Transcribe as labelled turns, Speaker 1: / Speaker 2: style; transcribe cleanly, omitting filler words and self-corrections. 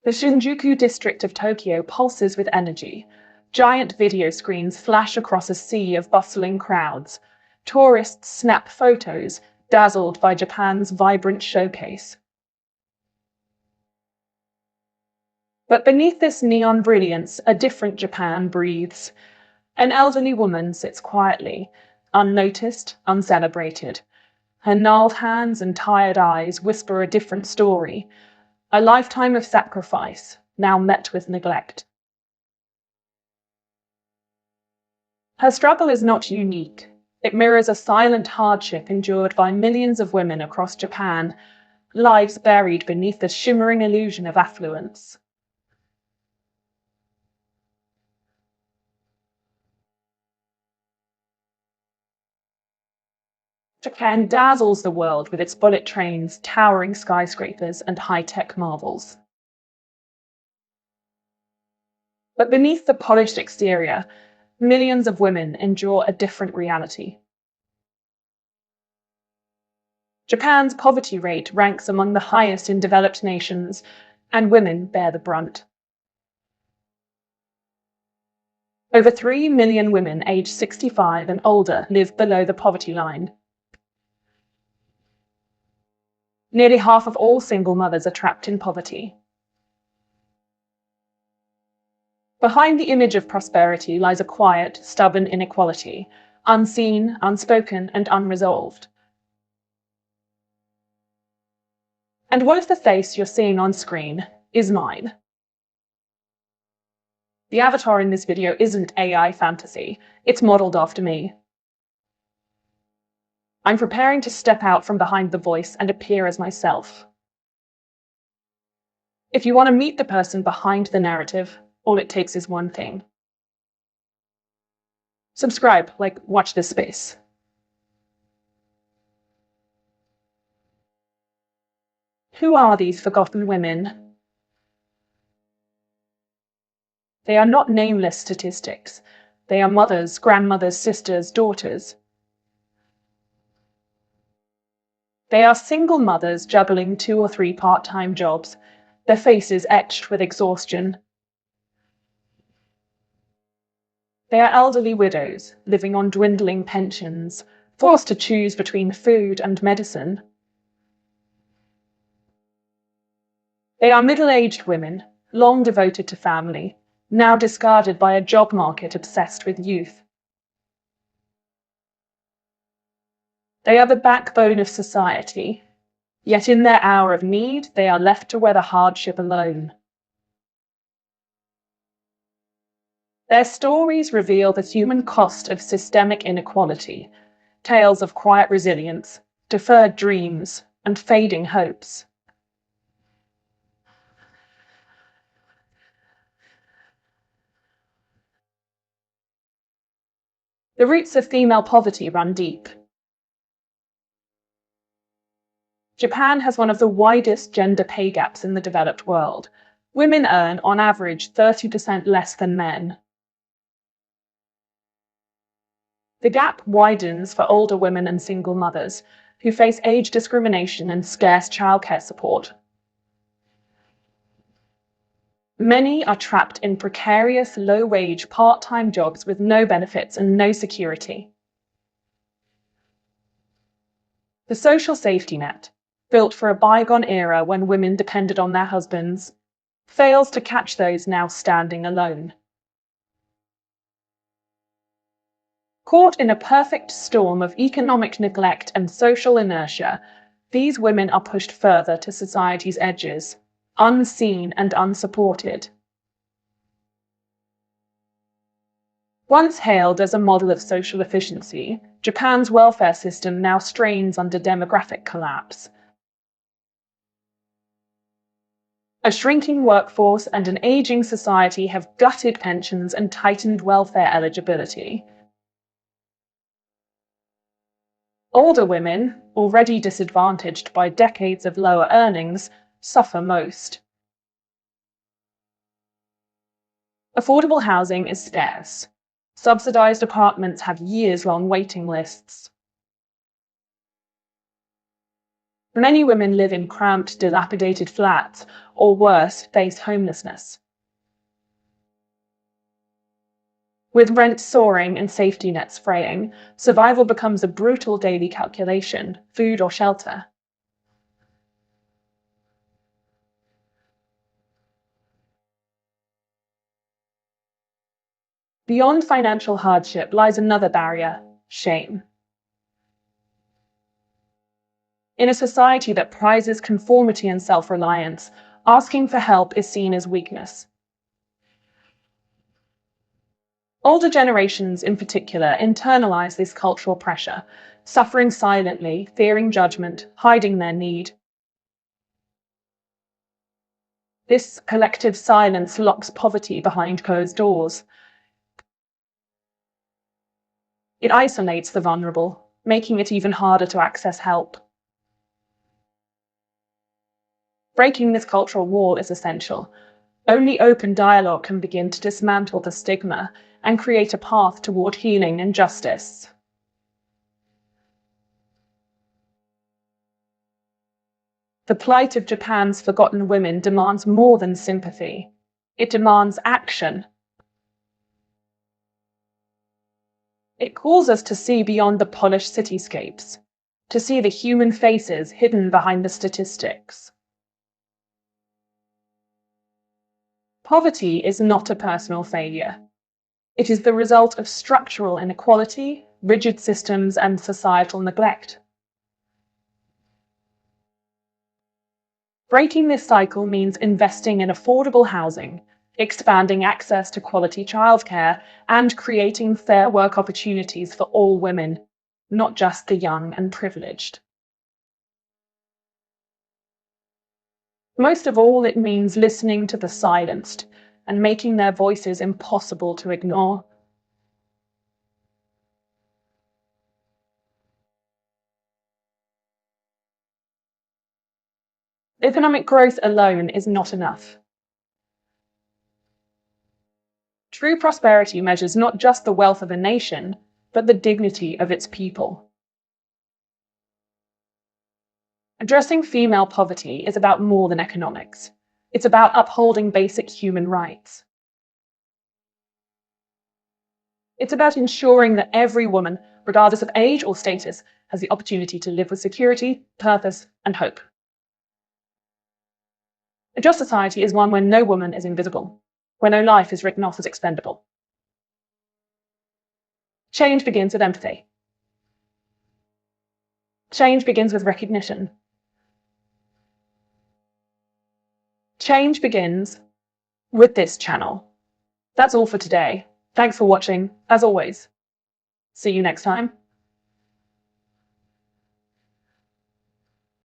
Speaker 1: The Shinjuku district of Tokyo pulses with energy. Giant video screens flash across a sea of bustling crowds. Tourists snap photos, dazzled by Japan's vibrant showcase. But beneath this neon brilliance, a different Japan breathes. An elderly woman sits quietly, unnoticed, uncelebrated. Her gnarled hands and tired eyes whisper a different story. A lifetime of sacrifice, now met with neglect. Her struggle is not unique. It mirrors a silent hardship endured by millions of women across Japan, lives buried beneath the shimmering illusion of affluence. Japan dazzles the world with its bullet trains, towering skyscrapers, and high-tech marvels. But beneath the polished exterior, millions of women endure a different reality. Japan's poverty rate ranks among the highest in developed nations, and women bear the brunt. Over 3 million women aged 65 and older live below the poverty line. Nearly half of all single mothers are trapped in poverty. Behind the image of prosperity lies a quiet, stubborn inequality, unseen, unspoken, and unresolved. And what if the face you're seeing on screen is mine? The avatar in this video isn't AI fantasy, it's modeled after me. I'm preparing to step out from behind the voice and appear as myself. If you want to meet the person behind the narrative, all it takes is one thing. Subscribe, watch this space. Who are these forgotten women? They are not nameless statistics. They are mothers, grandmothers, sisters, daughters. They are single mothers juggling 2 or 3 part-time jobs, their faces etched with exhaustion. They are elderly widows, living on dwindling pensions, forced to choose between food and medicine. They are middle-aged women, long devoted to family, now discarded by a job market obsessed with youth. They are the backbone of society, yet in their hour of need, they are left to weather hardship alone. Their stories reveal the human cost of systemic inequality, tales of quiet resilience, deferred dreams, and fading hopes. The roots of female poverty run deep. Japan has one of the widest gender pay gaps in the developed world. Women earn, on average, 30% less than men. The gap widens for older women and single mothers, who face age discrimination and scarce childcare support. Many are trapped in precarious, low-wage, part-time jobs with no benefits and no security. The social safety net, built for a bygone era when women depended on their husbands, fails to catch those now standing alone. Caught in a perfect storm of economic neglect and social inertia, these women are pushed further to society's edges, unseen and unsupported. Once hailed as a model of social efficiency, Japan's welfare system now strains under demographic collapse. A shrinking workforce and an aging society have gutted pensions and tightened welfare eligibility. Older women, already disadvantaged by decades of lower earnings, suffer most. Affordable housing is scarce. Subsidized apartments have years-long waiting lists. Many women live in cramped, dilapidated flats, or worse, face homelessness. With rent soaring and safety nets fraying, survival becomes a brutal daily calculation: food or shelter. Beyond financial hardship lies another barrier: shame. In a society that prizes conformity and self-reliance, asking for help is seen as weakness. Older generations, in particular, internalize this cultural pressure, suffering silently, fearing judgment, hiding their need. This collective silence locks poverty behind closed doors. It isolates the vulnerable, making it even harder to access help. Breaking this cultural wall is essential. Only open dialogue can begin to dismantle the stigma and create a path toward healing and justice. The plight of Japan's forgotten women demands more than sympathy. It demands action. It calls us to see beyond the polished cityscapes, to see the human faces hidden behind the statistics. Poverty is not a personal failure. It is the result of structural inequality, rigid systems, and societal neglect. Breaking this cycle means investing in affordable housing, expanding access to quality childcare, and creating fair work opportunities for all women, not just the young and privileged. Most of all, it means listening to the silenced and making their voices impossible to ignore. Economic growth alone is not enough. True prosperity measures not just the wealth of a nation, but the dignity of its people. Addressing female poverty is about more than economics. It's about upholding basic human rights. It's about ensuring that every woman, regardless of age or status, has the opportunity to live with security, purpose, and hope. A just society is one where no woman is invisible, where no life is written off as expendable. Change begins with empathy. Change begins with recognition. Change begins with this channel. That's all for today. Thanks for watching, as always. See you next time.